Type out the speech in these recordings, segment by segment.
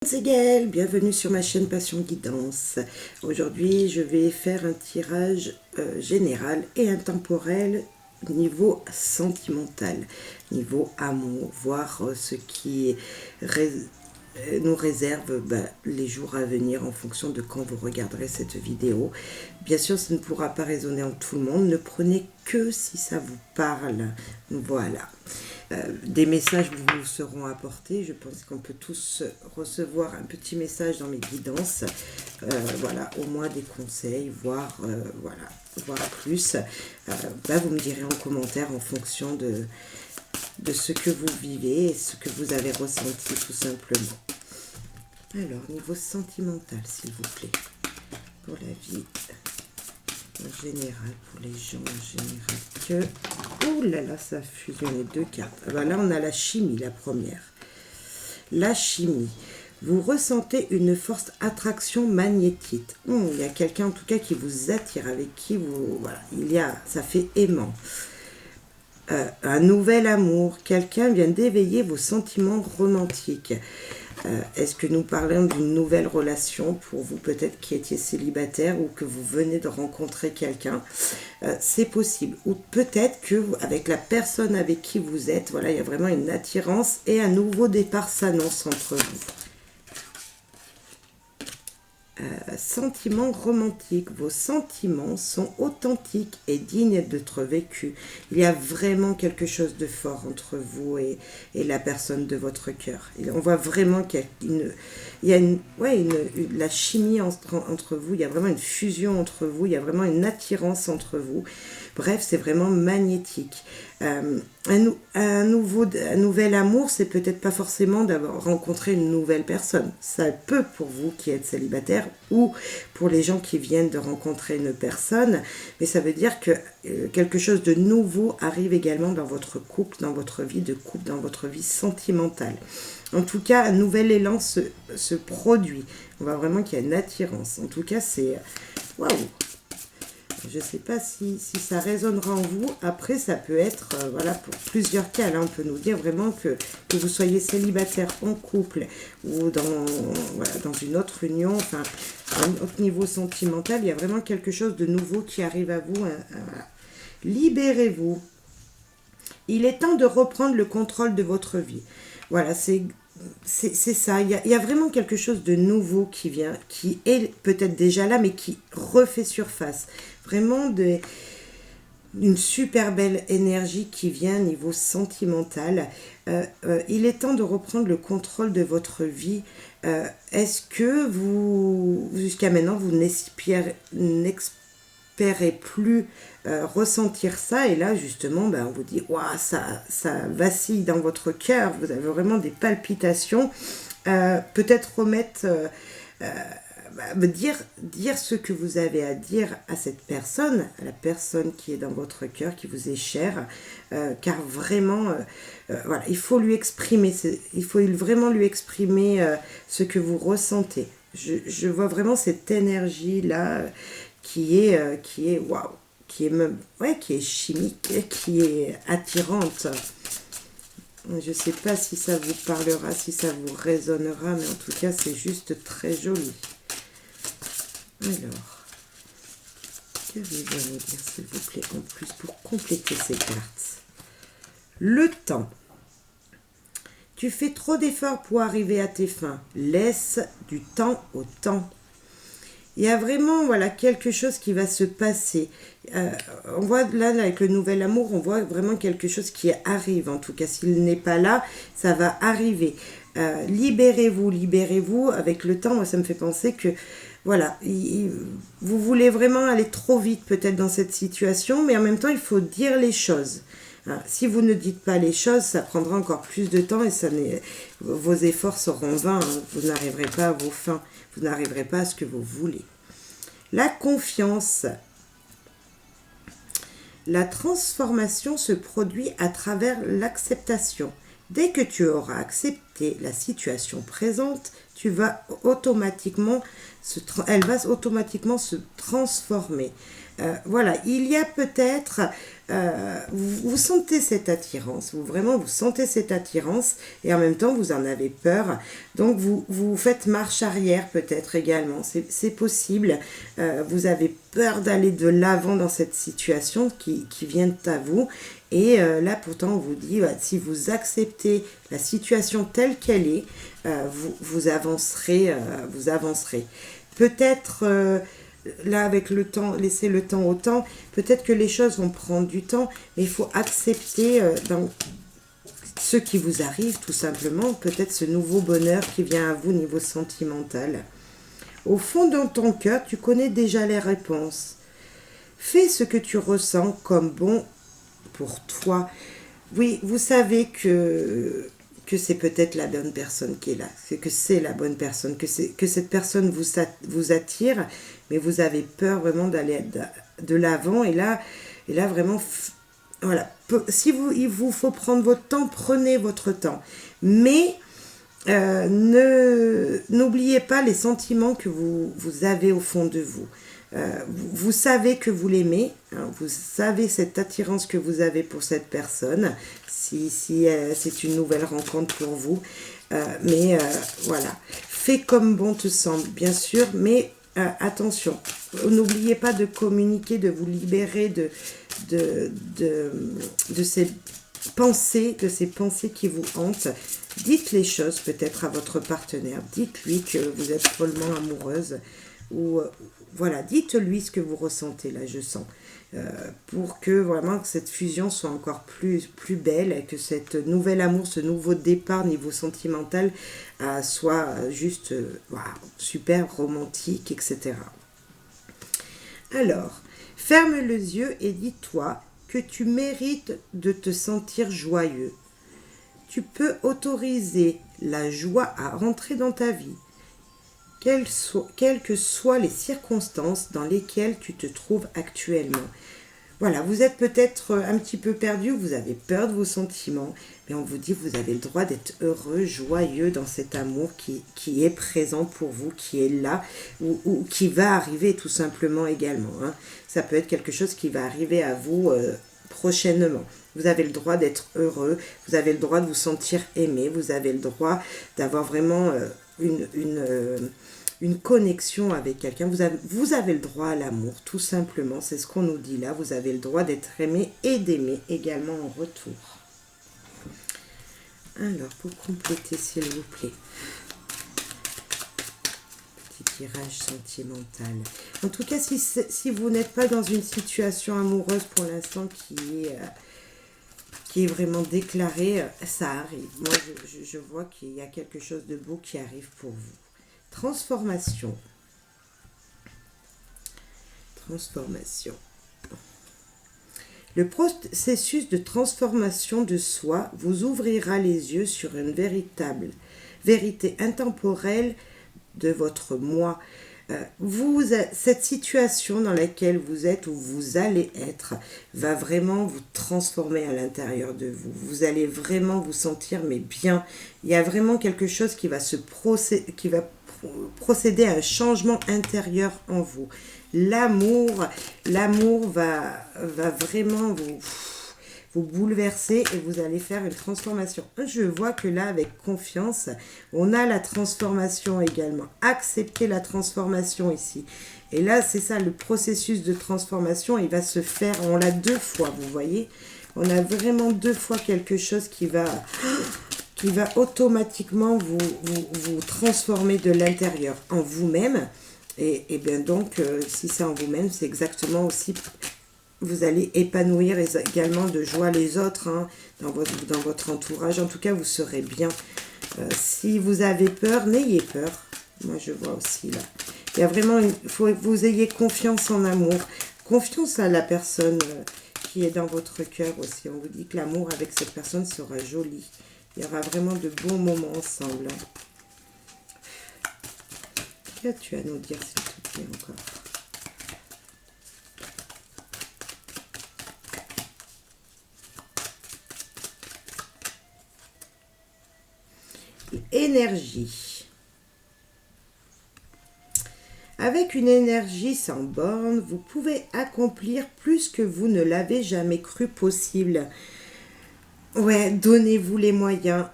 C'est Gaëlle, bienvenue sur ma chaîne Passion Guidance. Aujourd'hui, je vais faire un tirage général et intemporel niveau sentimental, niveau amour, voir ce qui nous réserve les jours à venir en fonction de quand vous regarderez cette vidéo. Bien sûr, ça ne pourra pas résonner en tout le monde, ne prenez que si ça vous parle. Voilà. Des messages vous seront apportés. Je pense qu'on peut tous recevoir un petit message dans mes guidances. Voilà, au moins des conseils, voire plus. Vous me direz en commentaire en fonction de ce que vous vivez et ce que vous avez ressenti tout simplement. Alors, niveau sentimental, s'il vous plaît, pour la vie en général, pour les gens en général, ouh là là, ça a fusionné deux cartes. Alors là, on a la chimie, la première. La chimie. Vous ressentez une forte attraction magnétique. Il y a quelqu'un en tout cas qui vous attire, avec qui vous... Voilà, ça fait aimant. Un nouvel amour. Quelqu'un vient d'éveiller vos sentiments romantiques. Est-ce que nous parlons d'une nouvelle relation pour vous, peut-être qui étiez célibataire ou que vous venez de rencontrer quelqu'un? C'est possible. Ou peut-être que avec la personne avec qui vous êtes, voilà, il y a vraiment une attirance et un nouveau départ s'annonce entre vous. Sentiments romantiques. Vos sentiments sont authentiques et dignes d'être vécus. Il y a vraiment quelque chose de fort entre vous et la personne de votre cœur. On voit vraiment qu'il y a la chimie entre vous, il y a vraiment une fusion entre vous, il y a vraiment une attirance entre vous. Bref, c'est vraiment magnétique. Un nouvel amour, c'est peut-être pas forcément d'avoir rencontré une nouvelle personne. Ça peut pour vous qui êtes célibataire ou pour les gens qui viennent de rencontrer une personne, mais ça veut dire que quelque chose de nouveau arrive également dans votre couple, dans votre vie de couple, dans votre vie sentimentale. En tout cas, un nouvel élan se produit. On voit vraiment qu'il y a une attirance. En tout cas, c'est... Waouh! Je ne sais pas si ça résonnera en vous. Après, ça peut être, pour plusieurs cas. Là, on peut nous dire vraiment que vous soyez célibataire en couple ou dans une autre union, enfin, à un autre niveau sentimental, il y a vraiment quelque chose de nouveau qui arrive à vous. Libérez-vous. Il est temps de reprendre le contrôle de votre vie. Voilà, c'est ça, il y a vraiment quelque chose de nouveau qui vient, qui est peut-être déjà là, mais qui refait surface. Vraiment une super belle énergie qui vient au niveau sentimental. Il est temps de reprendre le contrôle de votre vie. Est-ce que vous, jusqu'à maintenant, vous n'espérez plus ressentir ça, et là justement on vous dit waouh, ça vacille dans votre cœur, vous avez vraiment des palpitations, peut-être remettre dire ce que vous avez à dire à cette personne, à la personne qui est dans votre cœur, qui vous est chère, car vraiment il faut lui exprimer, il faut vraiment lui exprimer ce que vous ressentez. Je vois vraiment cette énergie là qui est waouh, qui est chimique, qui est attirante. Je ne sais pas si ça vous parlera, si ça vous résonnera, mais en tout cas, c'est juste très joli. Alors, que vais-je vous dire, s'il vous plaît, en plus, pour compléter ces cartes? Le temps. Tu fais trop d'efforts pour arriver à tes fins. Laisse du temps au temps. Il y a vraiment quelque chose qui va se passer. On voit là, avec le nouvel amour, on voit vraiment quelque chose qui arrive. En tout cas, s'il n'est pas là, ça va arriver. Libérez-vous avec le temps. Moi, ça me fait penser que vous voulez vraiment aller trop vite peut-être dans cette situation, mais en même temps, il faut dire les choses. Si vous ne dites pas les choses, ça prendra encore plus de temps et vos efforts seront vains. Vous n'arriverez pas à vos fins. Vous n'arriverez pas à ce que vous voulez. La confiance. La transformation se produit à travers l'acceptation. Dès que tu auras accepté la situation présente, elle va automatiquement se transformer. Voilà, il y a peut-être, vous sentez cette attirance, vous sentez cette attirance et en même temps vous en avez peur. Donc vous faites marche arrière peut-être également, c'est possible. Vous avez peur d'aller de l'avant dans cette situation qui vient à vous. Et là pourtant on vous dit, si vous acceptez la situation telle qu'elle est, vous avancerez, Peut-être là avec le temps, laisser le temps au temps, peut-être que les choses vont prendre du temps, mais il faut accepter dans ce qui vous arrive tout simplement, peut-être ce nouveau bonheur qui vient à vous au niveau sentimental. Au fond de ton cœur, tu connais déjà les réponses. Fais ce que tu ressens comme bon pour toi. Oui, vous savez que c'est peut-être la bonne personne qui est là, que c'est la bonne personne, que cette personne vous attire, mais vous avez peur vraiment d'aller de l'avant. Et là vraiment, voilà. Il vous faut prendre votre temps, prenez votre temps. Mais n'oubliez pas les sentiments que vous avez au fond de vous. Vous savez que vous l'aimez, hein, vous savez cette attirance que vous avez pour cette personne, si c'est une nouvelle rencontre pour vous. Mais voilà, fais comme bon te semble, bien sûr, mais attention, n'oubliez pas de communiquer, de vous libérer de ces pensées, qui vous hantent. Dites les choses peut-être à votre partenaire, dites-lui que vous êtes follement amoureuse, ou voilà, dites-lui ce que vous ressentez là, je sens, pour que vraiment que cette fusion soit encore plus belle, et que cette nouvel amour, ce nouveau départ niveau sentimental soit juste wow, super romantique, etc. Alors, ferme les yeux et dis-toi que tu mérites de te sentir joyeux. Tu peux autoriser la joie à rentrer dans ta vie, quelles que soient les circonstances dans lesquelles tu te trouves actuellement. Voilà, vous êtes peut-être un petit peu perdu, vous avez peur de vos sentiments, mais on vous dit que vous avez le droit d'être heureux, joyeux dans cet amour qui est présent pour vous, qui est là, ou qui va arriver tout simplement également. Hein. Ça peut être quelque chose qui va arriver à vous prochainement. Vous avez le droit d'être heureux, vous avez le droit de vous sentir aimé, vous avez le droit d'avoir vraiment une connexion avec quelqu'un. Vous avez le droit à l'amour, tout simplement. C'est ce qu'on nous dit là. Vous avez le droit d'être aimé et d'aimer également en retour. Alors, pour compléter, s'il vous plaît. Petit tirage sentimental. En tout cas, si vous n'êtes pas dans une situation amoureuse pour l'instant qui est vraiment déclarée, ça arrive. Moi, je vois qu'il y a quelque chose de beau qui arrive pour vous. Transformation. Le processus de transformation de soi vous ouvrira les yeux sur une vérité intemporelle de votre moi. Cette situation dans laquelle vous êtes ou vous allez être va vraiment vous transformer à l'intérieur de vous. Vous allez vraiment vous sentir mais bien. Il y a vraiment quelque chose qui va procéder à un changement intérieur en vous. L'amour va vraiment vous bouleverser et vous allez faire une transformation. Je vois que là, avec confiance, on a la transformation également. Acceptez la transformation ici. Et là, c'est ça, le processus de transformation, il va se faire, on l'a 2 fois, vous voyez. On a vraiment 2 fois quelque chose qui va automatiquement vous transformer de l'intérieur en vous-même. Et bien donc, si c'est en vous-même, c'est exactement aussi, vous allez épanouir également de joie les autres hein, dans votre entourage. En tout cas, vous serez bien. Si vous avez peur, n'ayez peur. Moi, je vois aussi là. Il y a vraiment, il faut que vous ayez confiance en amour. Confiance à la personne qui est dans votre cœur aussi. On vous dit que l'amour avec cette personne sera joli. Il y aura vraiment de bons moments ensemble. Qu'as-tu à nous dire, s'il te plaît, encore? Énergie. Avec une énergie sans borne, vous pouvez accomplir plus que vous ne l'avez jamais cru possible. Ouais, donnez-vous les moyens,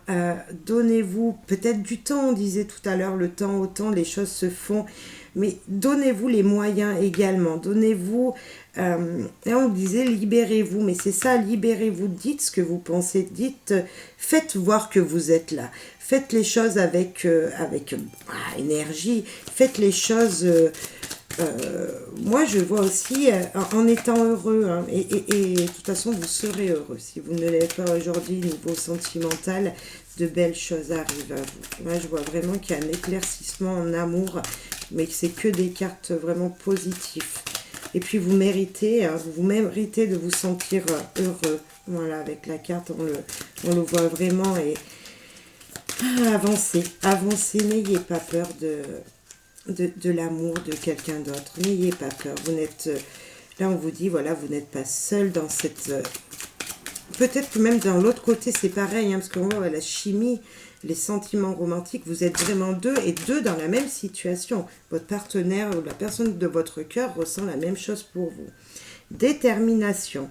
donnez-vous peut-être du temps, on disait tout à l'heure, le temps au temps, les choses se font, mais donnez-vous les moyens également, donnez-vous, là on disait libérez-vous, mais c'est ça, libérez-vous, dites ce que vous pensez, dites, faites voir que vous êtes là, faites les choses avec, énergie, faites les choses... moi, je vois aussi en étant heureux, hein, et de toute façon, vous serez heureux. Si vous ne l'êtes pas aujourd'hui, niveau sentimental, de belles choses arrivent à vous. Moi, je vois vraiment qu'il y a un éclaircissement en amour, mais que c'est que des cartes vraiment positives. Et puis, vous méritez, hein, vous méritez de vous sentir heureux. Voilà, avec la carte, on le voit vraiment. Et avancez, avancez, n'ayez pas peur de l'amour de quelqu'un d'autre. N'ayez pas peur. Vous n'êtes... là, on vous dit, voilà, vous n'êtes pas seul dans cette... peut-être que même dans l'autre côté, c'est pareil, hein, parce qu'on voit la chimie, les sentiments romantiques, vous êtes vraiment deux, et deux dans la même situation. Votre partenaire ou la personne de votre cœur ressent la même chose pour vous. Détermination.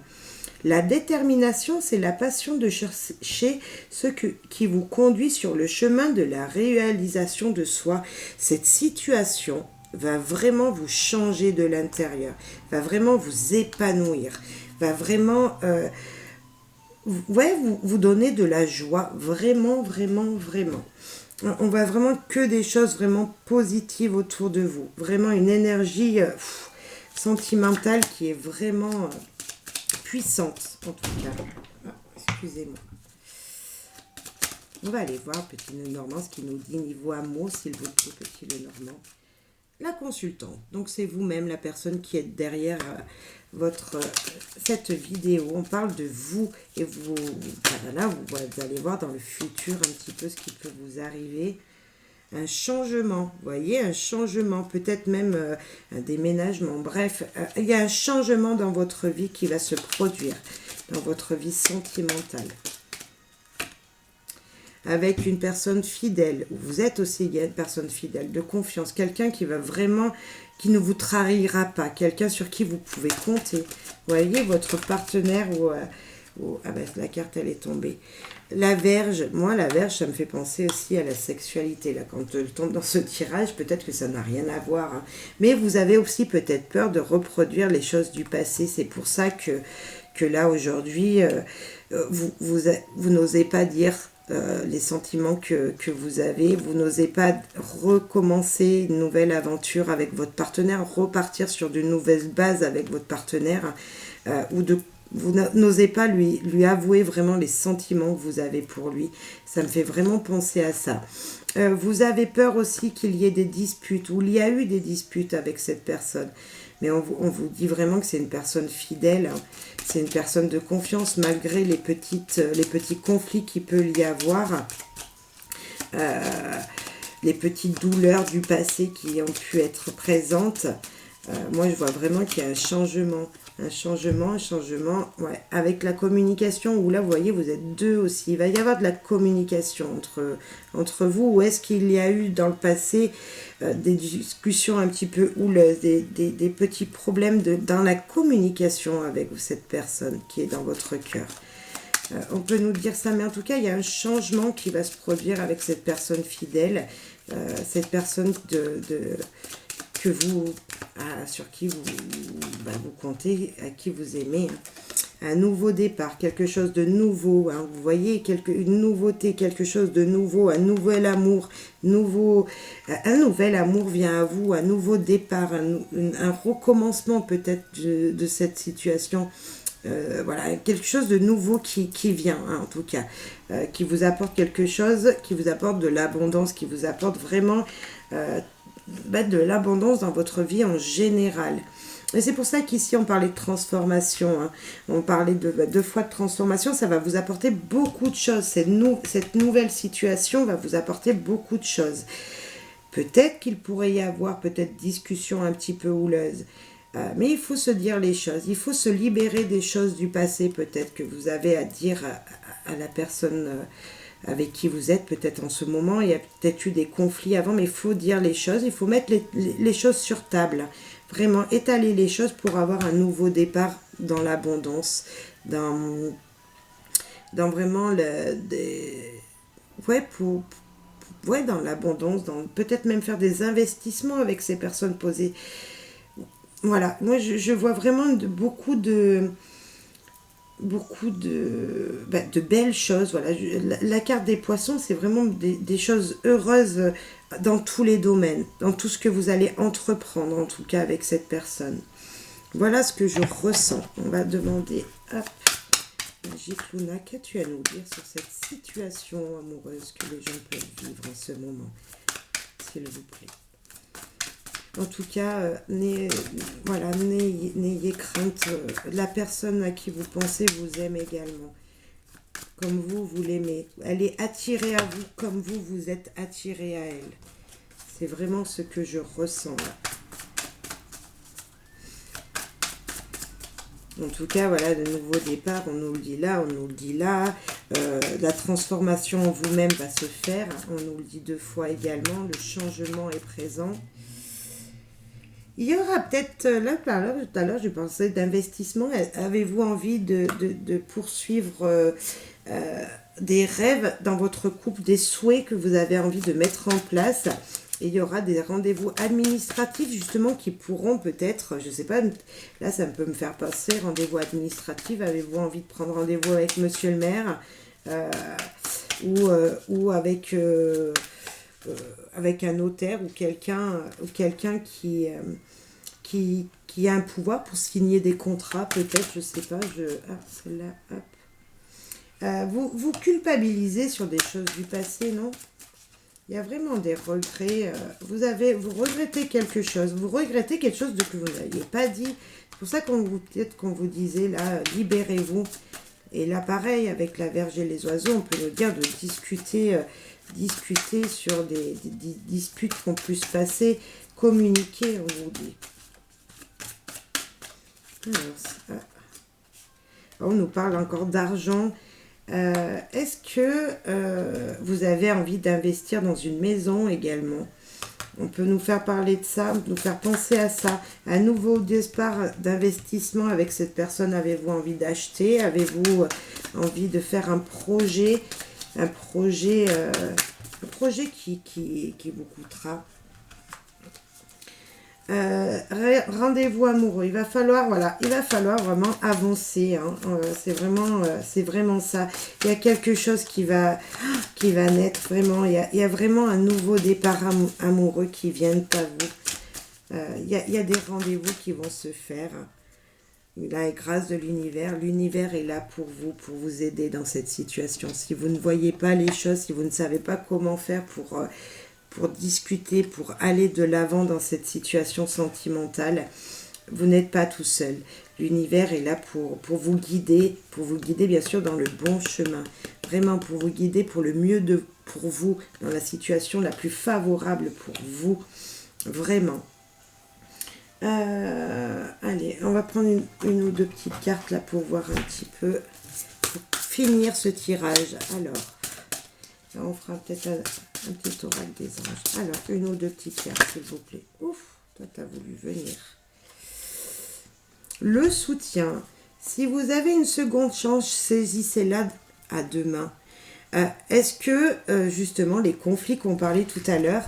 La détermination, c'est la passion de chercher ce qui vous conduit sur le chemin de la réalisation de soi. Cette situation va vraiment vous changer de l'intérieur, va vraiment vous épanouir, va vraiment vous donner de la joie, vraiment, vraiment, vraiment. On voit vraiment que des choses vraiment positives autour de vous, vraiment une énergie sentimentale qui est vraiment... puissante, en tout cas. Ah, excusez-moi. On va aller voir, petit Lenormand, ce qu'il nous dit niveau amour, s'il vous plaît, petit Lenormand. La consultante. Donc, c'est vous-même, la personne qui est derrière cette vidéo. On parle de vous et vous, voilà, vous allez voir dans le futur un petit peu ce qui peut vous arriver. Un changement, vous voyez, un changement, peut-être même un déménagement, bref, il y a un changement dans votre vie qui va se produire, dans votre vie sentimentale. Avec une personne fidèle, vous êtes aussi une personne fidèle, de confiance, quelqu'un qui va vraiment, qui ne vous trahira pas, quelqu'un sur qui vous pouvez compter. Vous voyez, votre partenaire ah ben, la carte, elle est tombée. La Vierge, moi, la Vierge, ça me fait penser aussi à la sexualité. Là, quand je tombe dans ce tirage, peut-être que ça n'a rien à voir. Hein. Mais vous avez aussi peut-être peur de reproduire les choses du passé. C'est pour ça que là, aujourd'hui, vous n'osez pas dire les sentiments que vous avez. Vous n'osez pas recommencer une nouvelle aventure avec votre partenaire, repartir sur de nouvelles bases avec votre partenaire ou de... Vous n'osez pas lui avouer vraiment les sentiments que vous avez pour lui. Ça me fait vraiment penser à ça. Vous avez peur aussi qu'il y ait des disputes, ou il y a eu des disputes avec cette personne. Mais on vous dit vraiment que c'est une personne fidèle. Hein. C'est une personne de confiance malgré les petits conflits qu'il peut y avoir. Les petites douleurs du passé qui ont pu être présentes. Moi, je vois vraiment qu'il y a un changement, ouais, avec la communication, où là, vous voyez, vous êtes deux aussi. Il va y avoir de la communication entre vous, ou est-ce qu'il y a eu dans le passé des discussions un petit peu houleuses, des petits problèmes dans la communication avec cette personne qui est dans votre cœur. On peut nous dire ça, mais en tout cas, il y a un changement qui va se produire avec cette personne fidèle, cette personne que vous, sur qui vous comptez, à qui vous aimez. Un nouveau départ, quelque chose de nouveau. Hein, vous voyez, une nouveauté, quelque chose de nouveau, un nouvel amour. Un nouvel amour vient à vous, un nouveau départ, un recommencement peut-être de cette situation. Voilà, quelque chose de nouveau qui vient, hein, en tout cas, qui vous apporte quelque chose, qui vous apporte de l'abondance, qui vous apporte vraiment de l'abondance dans votre vie en général. Et c'est pour ça qu'ici on parlait de transformation, hein. On parlait deux fois de transformation, ça va vous apporter beaucoup de choses. Cette nouvelle situation va vous apporter beaucoup de choses. Peut-être qu'il pourrait y avoir peut-être discussion un petit peu houleuse. Mais il faut se dire les choses, il faut se libérer des choses du passé peut-être que vous avez à dire à la personne avec qui vous êtes peut-être en ce moment. Il y a peut-être eu des conflits avant, mais il faut dire les choses, il faut mettre les choses sur table. Vraiment étaler les choses pour avoir un nouveau départ dans l'abondance, dans vraiment dans l'abondance, peut-être même faire des investissements avec ces personnes posées. Voilà, moi je vois vraiment beaucoup de belles choses. Voilà, la carte des poissons, c'est vraiment des choses heureuses dans tous les domaines, dans tout ce que vous allez entreprendre, en tout cas avec cette personne. Voilà ce que je ressens. On va demander, hop, Magique Luna, qu'as-tu à nous dire sur cette situation amoureuse que les gens peuvent vivre en ce moment, s'il vous plaît. En tout cas, n'ayez crainte. La personne à qui vous pensez vous aime également. Comme vous l'aimez. Elle est attirée à vous comme vous êtes attiré à elle. C'est vraiment ce que je ressens là. En tout cas, voilà, de nouveaux départs, on nous le dit là, on nous le dit là. La transformation en vous-même va se faire. On nous le dit 2 fois également. Le changement est présent. Il y aura peut-être, tout à l'heure, je pensais d'investissement. Avez-vous envie de poursuivre des rêves dans votre couple, des souhaits que vous avez envie de mettre en place? Et il y aura des rendez-vous administratifs justement qui pourront peut-être, je ne sais pas, là ça peut me faire passer, rendez-vous administratif. Avez-vous envie de prendre rendez-vous avec monsieur le maire ou avec un notaire ou quelqu'un qui a un pouvoir pour signer des contrats, peut-être, je sais pas, celle-là, hop. Vous culpabilisez sur des choses du passé, non? Il y a vraiment des regrets. Vous regrettez quelque chose. Vous regrettez quelque chose que vous n'aviez pas dit. C'est pour ça qu'on vous disait, là, libérez-vous. Et là, pareil, avec la Vierge et les oiseaux, on peut nous dire de discuter sur des disputes qui ont pu se passer, communiquer, on vous dit. Alors, on nous parle encore d'argent. Est-ce que vous avez envie d'investir dans une maison également? On peut nous faire parler de ça, nous faire penser à ça. Un nouveau départ d'investissement avec cette personne. Avez-vous envie d'acheter? Avez-vous envie de faire un projet qui vous coûtera? Rendez-vous amoureux. Il va falloir vraiment avancer. Hein. C'est vraiment ça. Il y a quelque chose qui va naître vraiment. Il y a vraiment un nouveau départ amoureux qui vient à vous. Il y a des rendez-vous qui vont se faire. Là, grâce de l'univers est là pour vous aider dans cette situation. Si vous ne voyez pas les choses, si vous ne savez pas comment faire pour discuter, pour aller de l'avant dans cette situation sentimentale, vous n'êtes pas tout seul. L'univers est là pour vous guider bien sûr dans le bon chemin. Vraiment pour vous guider pour le mieux pour vous, dans la situation la plus favorable pour vous. Vraiment. Allez, on va prendre une ou 2 petites cartes là pour voir un petit peu, pour finir ce tirage. Alors, là, on fera peut-être un petit oracle des anges. Alors, une ou 2 petites cartes, s'il vous plaît. Ouf, toi, t'as voulu venir. Le soutien. Si vous avez une seconde chance, saisissez-la à 2 mains. Est-ce que, justement, les conflits qu'on parlait tout à l'heure,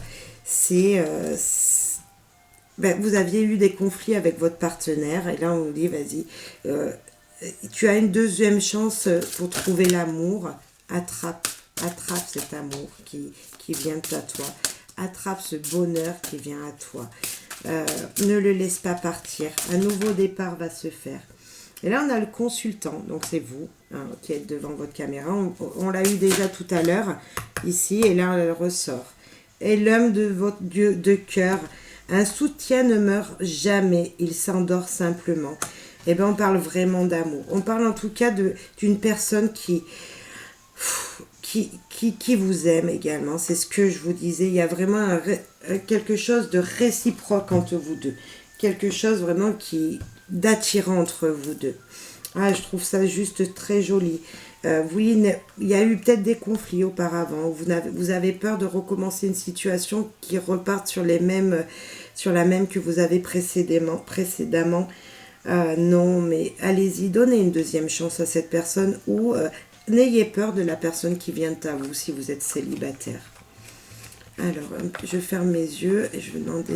vous aviez eu des conflits avec votre partenaire, et là, on vous dit, vas-y, tu as une 2e chance pour trouver l'amour. Attrape cet amour qui vient à toi. Attrape ce bonheur qui vient à toi. Ne le laisse pas partir. Un nouveau départ va se faire. Et là, on a le consultant. Donc, c'est vous qui êtes devant votre caméra. On l'a eu déjà tout à l'heure, ici. Et là, elle ressort. Et l'homme de votre Dieu de cœur. Un soutien ne meurt jamais. Il s'endort simplement. Eh bien, on parle vraiment d'amour. On parle en tout cas d'une personne qui vous aime également. C'est ce que je vous disais. Il y a vraiment quelque chose de réciproque entre vous deux. Quelque chose vraiment d'attirant entre vous deux. Ah, je trouve ça juste très joli. Oui, il y a eu peut-être des conflits auparavant. Vous avez peur de recommencer une situation qui reparte sur sur la même que vous avez précédemment. Non, mais allez-y, donnez une deuxième chance à cette personne ou n'ayez peur de la personne qui vient à vous si vous êtes célibataire. Alors, je ferme mes yeux et je vais demander